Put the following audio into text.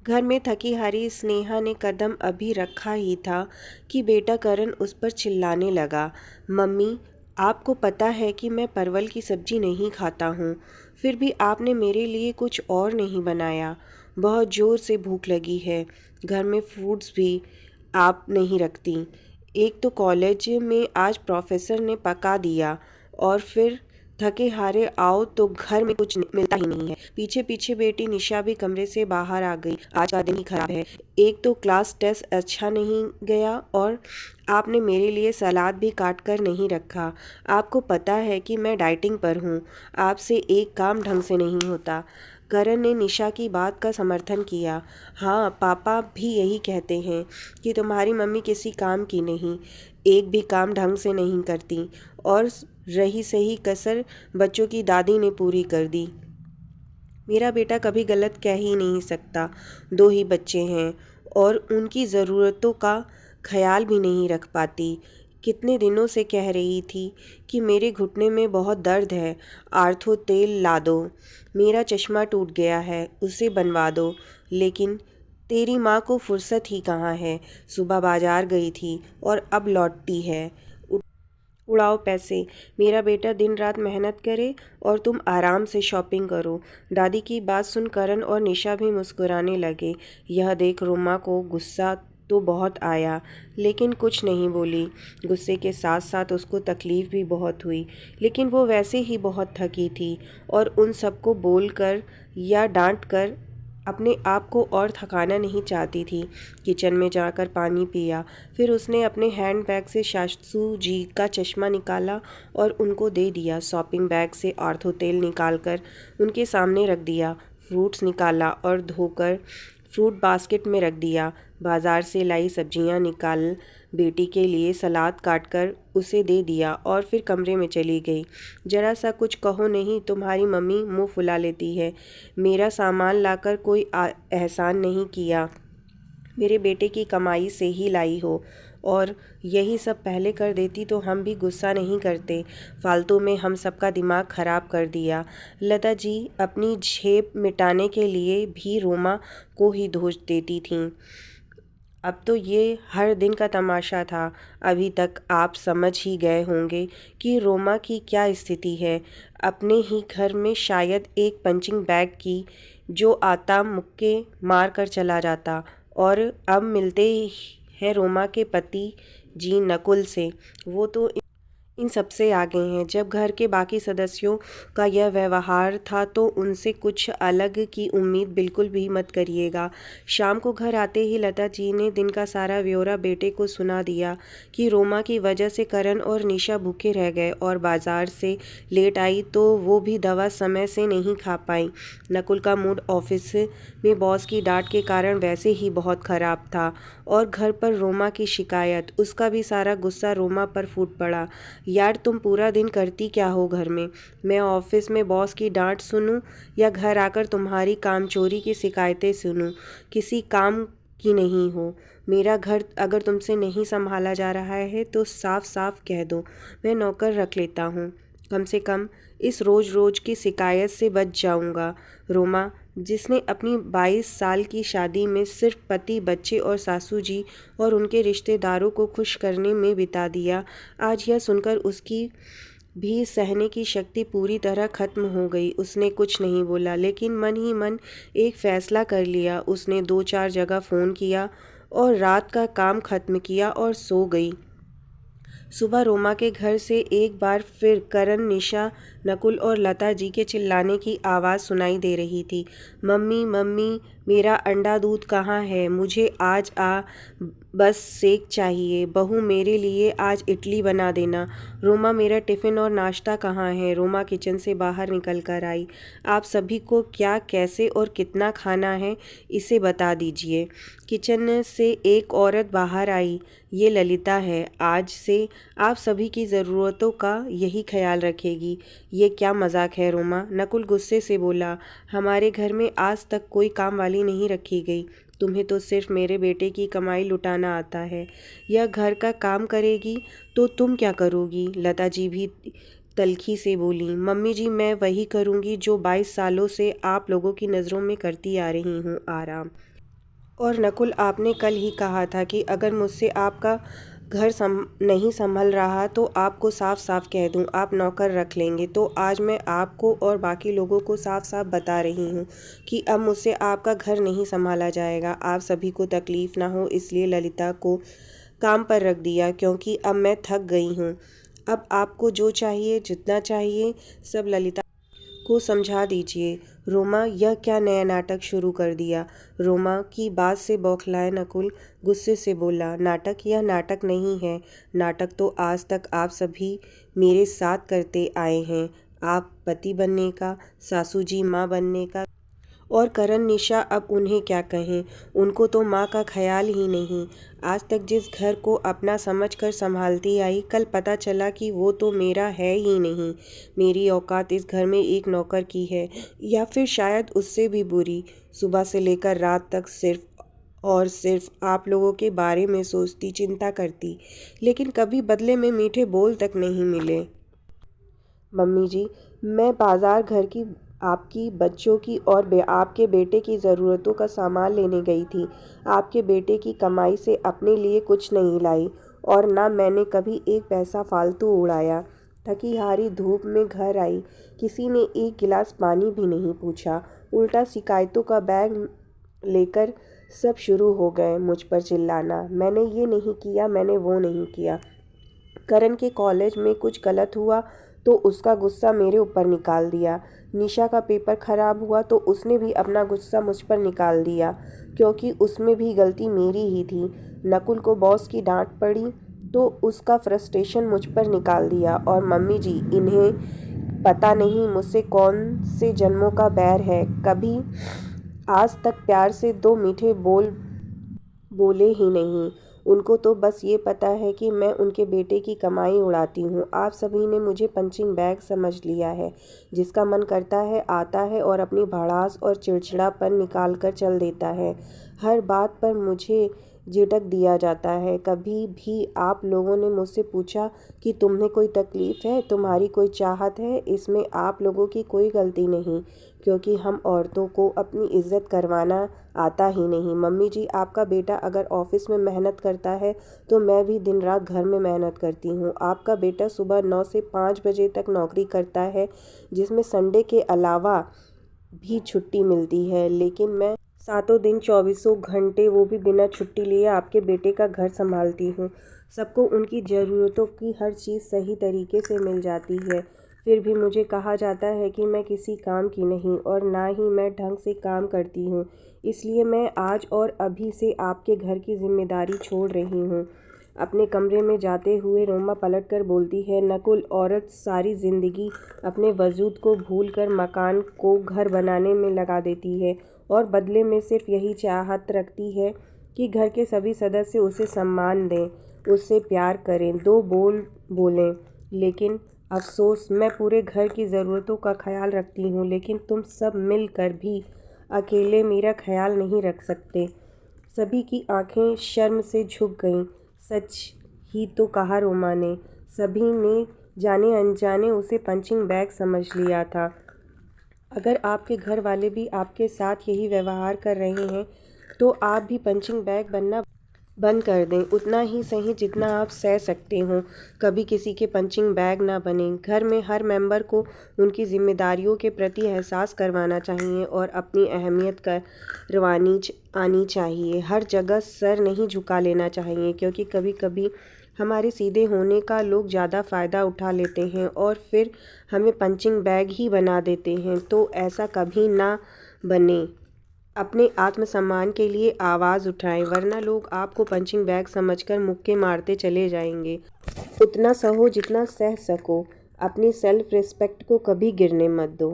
घर में थकी हारी स्नेहा ने कदम अभी रखा ही था कि बेटा करण उस पर चिल्लाने लगा। मम्मी, आपको पता है कि मैं परवल की सब्जी नहीं खाता हूँ, फिर भी आपने मेरे लिए कुछ और नहीं बनाया। बहुत ज़ोर से भूख लगी है। घर में फ्रूट्स भी आप नहीं रखती। एक तो कॉलेज में आज प्रोफेसर ने पका दिया और फिर थके हारे आओ तो घर में कुछ मिलता ही नहीं है। पीछे पीछे बेटी निशा भी कमरे से बाहर आ गई। आज का दिन ही खराब है। एक तो क्लास टेस्ट अच्छा नहीं गया और आपने मेरे लिए सलाद भी काट कर नहीं रखा। आपको पता है कि मैं डाइटिंग पर हूँ। आपसे एक काम ढंग से नहीं होता। करण ने निशा की बात का समर्थन किया। हाँ, पापा भी यही कहते हैं कि तुम्हारी मम्मी किसी काम की नहीं, एक भी काम ढंग से नहीं करती। और रही सही कसर बच्चों की दादी ने पूरी कर दी। मेरा बेटा कभी गलत कह ही नहीं सकता। दो ही बच्चे हैं और उनकी ज़रूरतों का ख्याल भी नहीं रख पाती। कितने दिनों से कह रही थी कि मेरे घुटने में बहुत दर्द है, आर्थो तेल ला दो। मेरा चश्मा टूट गया है, उसे बनवा दो। लेकिन तेरी माँ को फुर्सत ही कहाँ है। सुबह बाजार गई थी और अब लौटती है। उड़ाओ पैसे। मेरा बेटा दिन रात मेहनत करे और तुम आराम से शॉपिंग करो। दादी की बात सुन करण और निशा भी मुस्कुराने लगे। यह देख रोमा को गुस्सा तो बहुत आया, लेकिन कुछ नहीं बोली। गुस्से के साथ साथ उसको तकलीफ़ भी बहुत हुई, लेकिन वो वैसे ही बहुत थकी थी और उन सबको बोल कर या डांट कर अपने आप को और थकाना नहीं चाहती थी। किचन में जाकर पानी पिया, फिर उसने अपने हैंड बैग से सासू जी का चश्मा निकाला और उनको दे दिया। शॉपिंग बैग से आर्थो तेल निकालकर उनके सामने रख दिया। फ्रूट्स निकाला और धोकर फ्रूट बास्केट में रख दिया। बाजार से लाई सब्जियां निकाल बेटी के लिए सलाद काटकर उसे दे दिया और फिर कमरे में चली गई। जरा सा कुछ कहो नहीं, तुम्हारी मम्मी मुंह फुला लेती है। मेरा सामान लाकर कोई एहसान नहीं किया। मेरे बेटे की कमाई से ही लाई हो, और यही सब पहले कर देती तो हम भी गुस्सा नहीं करते। फालतू में हम सबका दिमाग खराब कर दिया। लता जी अपनी झेप मिटाने के लिए भी रोमा को ही दोष देती थीं। अब तो ये हर दिन का तमाशा था। अभी तक आप समझ ही गए होंगे कि रोमा की क्या स्थिति है। अपने ही घर में शायद एक पंचिंग बैग की, जो आता मुक्के मार कर चला जाता। और अब मिलते ही है रोमा के पति जी नकुल से। वो तो इन सबसे आगे हैं। जब घर के बाकी सदस्यों का यह व्यवहार था तो उनसे कुछ अलग की उम्मीद बिल्कुल भी मत करिएगा। शाम को घर आते ही लता जी ने दिन का सारा ब्यौरा बेटे को सुना दिया कि रोमा की वजह से करण और निशा भूखे रह गए और बाजार से लेट आई तो वो भी दवा समय से नहीं खा पाई। नकुल का मूड ऑफिस में बॉस की डांट के कारण वैसे ही बहुत ख़राब था और घर पर रोमा की शिकायत, उसका भी सारा गुस्सा रोमा पर फूट पड़ा। यार, तुम पूरा दिन करती क्या हो घर में? मैं ऑफिस में बॉस की डांट सुनूं या घर आकर तुम्हारी कामचोरी की शिकायतें सुनूं? किसी काम की नहीं हो। मेरा घर अगर तुमसे नहीं संभाला जा रहा है तो साफ साफ कह दो, मैं नौकर रख लेता हूँ। कम से कम इस रोज़ रोज़ की शिकायत से बच जाऊँगा। रोमा, जिसने अपनी 22 साल की शादी में सिर्फ पति, बच्चे और सासू जी और उनके रिश्तेदारों को खुश करने में बिता दिया, आज यह सुनकर उसकी भी सहने की शक्ति पूरी तरह खत्म हो गई। उसने कुछ नहीं बोला, लेकिन मन ही मन एक फ़ैसला कर लिया। उसने 2-4 जगह फ़ोन किया और रात का काम खत्म किया और सो गई। सुबह रोमा के घर से एक बार फिर करण, निशा, नकुल और लता जी के चिल्लाने की आवाज़ सुनाई दे रही थी। मम्मी मम्मी, मेरा अंडा दूध कहाँ है? मुझे आज बस सेक चाहिए। बहू, मेरे लिए आज इडली बना देना। रोमा, मेरा टिफ़िन और नाश्ता कहाँ है? रोमा किचन से बाहर निकल कर आई। आप सभी को क्या, कैसे और कितना खाना है, इसे बता दीजिए। किचन से एक औरत बाहर आई। ये ललिता है। आज से आप सभी की ज़रूरतों का यही ख्याल रखेगी। ये क्या मजाक है रोमा? नकुल गुस्से से बोला। हमारे घर में आज तक कोई काम वाली नहीं रखी गई। तुम्हें तो सिर्फ मेरे बेटे की कमाई लुटाना आता है। यह घर का काम करेगी तो तुम क्या करोगी? लता जी भी तल्खी से बोली। मम्मी जी, मैं वही करूँगी जो 22 सालों से आप लोगों की नज़रों में करती आ रही हूँ, आराम। और नकुल, आपने कल ही कहा था कि अगर मुझसे आपका घर नहीं संभल रहा तो आपको साफ साफ कह दूं, आप नौकर रख लेंगे। तो आज मैं आपको और बाकी लोगों को साफ साफ बता रही हूं कि अब मुझसे आपका घर नहीं संभाला जाएगा। आप सभी को तकलीफ़ ना हो इसलिए ललिता को काम पर रख दिया, क्योंकि अब मैं थक गई हूँ। अब आपको जो चाहिए, जितना चाहिए, सब ललिता को समझा दीजिए। रोमा, यह क्या नया नाटक शुरू कर दिया? रोमा की बात से बौखलाए नकुल गुस्से से बोला, नाटक? यह नाटक नहीं है। नाटक तो आज तक आप सभी मेरे साथ करते आए हैं। आप पति बनने का, सासू जी माँ बनने का, और करण निशा, अब उन्हें क्या कहें? उनको तो माँ का ख्याल ही नहीं। आज तक जिस घर को अपना समझकर संभालती आई, कल पता चला कि वो तो मेरा है ही नहीं। मेरी औकात इस घर में एक नौकर की है, या फिर शायद उससे भी बुरी। सुबह से लेकर रात तक सिर्फ और सिर्फ आप लोगों के बारे में सोचती, चिंता करती, लेकिन कभी बदले में मीठे बोल तक नहीं मिले। मम्मी जी, मैं बाज़ार घर की, आपकी, बच्चों की और आपके बेटे की ज़रूरतों का सामान लेने गई थी। आपके बेटे की कमाई से अपने लिए कुछ नहीं लाई, और ना मैंने कभी एक पैसा फालतू उड़ाया। थकी हारी धूप में घर आई, किसी ने एक गिलास पानी भी नहीं पूछा। उल्टा शिकायतों का बैग लेकर सब शुरू हो गए मुझ पर चिल्लाना। मैंने ये नहीं किया, मैंने वो नहीं किया। करण के कॉलेज में कुछ गलत हुआ तो उसका गुस्सा मेरे ऊपर निकाल दिया। निशा का पेपर ख़राब हुआ तो उसने भी अपना गुस्सा मुझ पर निकाल दिया, क्योंकि उसमें भी गलती मेरी ही थी। नकुल को बॉस की डांट पड़ी तो उसका फ्रस्ट्रेशन मुझ पर निकाल दिया। और मम्मी जी, इन्हें पता नहीं मुझसे कौन से जन्मों का बैर है। कभी आज तक प्यार से दो मीठे बोल बोले ही नहीं। उनको तो बस ये पता है कि मैं उनके बेटे की कमाई उड़ाती हूँ। आप सभी ने मुझे पंचिंग बैग समझ लिया है। जिसका मन करता है आता है और अपनी भड़ास और चिड़चिड़ापन निकाल कर चल देता है। हर बात पर मुझे झिड़क दिया जाता है। कभी भी आप लोगों ने मुझसे पूछा कि तुम्हें कोई तकलीफ़ है, तुम्हारी कोई चाहत है? इसमें आप लोगों की कोई गलती नहीं, क्योंकि हम औरतों को अपनी इज्जत करवाना आता ही नहीं। मम्मी जी, आपका बेटा अगर ऑफिस में मेहनत करता है तो मैं भी दिन रात घर में मेहनत करती हूँ। आपका बेटा सुबह 9 से 5 बजे तक नौकरी करता है, जिसमें संडे के अलावा भी छुट्टी मिलती है, लेकिन मैं सातों दिन 24 घंटे, वो भी बिना छुट्टी लिए, आपके बेटे का घर संभालती हूँ। सबको उनकी ज़रूरतों की हर चीज़ सही तरीके से मिल जाती है। फिर भी मुझे कहा जाता है कि मैं किसी काम की नहीं, और ना ही मैं ढंग से काम करती हूँ। इसलिए मैं आज और अभी से आपके घर की जिम्मेदारी छोड़ रही हूँ। अपने कमरे में जाते हुए रोमा पलट कर बोलती है, नकुल, औरत सारी ज़िंदगी अपने वजूद को भूलकर मकान को घर बनाने में लगा देती है, और बदले में सिर्फ यही चाहत रखती है कि घर के सभी सदस्य उसे सम्मान दें, उससे प्यार करें, दो बोल बोलें। लेकिन अफसोस, मैं पूरे घर की ज़रूरतों का ख्याल रखती हूँ, लेकिन तुम सब मिलकर भी अकेले मेरा ख्याल नहीं रख सकते। सभी की आंखें शर्म से झुक गईं। सच ही तो कहा रोमा ने। सभी ने जाने अनजाने उसे पंचिंग बैग समझ लिया था। अगर आपके घर वाले भी आपके साथ यही व्यवहार कर रहे हैं तो आप भी पंचिंग बैग बनना बंद कर दें, उतना ही सही जितना आप सह सकते हो। कभी किसी के पंचिंग बैग ना बने। घर में हर मेंबर को उनकी जिम्मेदारियों के प्रति एहसास करवाना चाहिए और अपनी अहमियत करवानी आनी चाहिए। हर जगह सर नहीं झुका लेना चाहिए, क्योंकि कभी कभी हमारे सीधे होने का लोग ज़्यादा फ़ायदा उठा लेते हैं और फिर हमें पंचिंग बैग ही बना देते हैं। तो ऐसा कभी ना बने। अपने आत्मसम्मान के लिए आवाज़ उठाएं, वरना लोग आपको पंचिंग बैग समझकर मुक्के मारते चले जाएंगे। उतना सहो जितना सह सको। अपनी सेल्फ रिस्पेक्ट को कभी गिरने मत दो।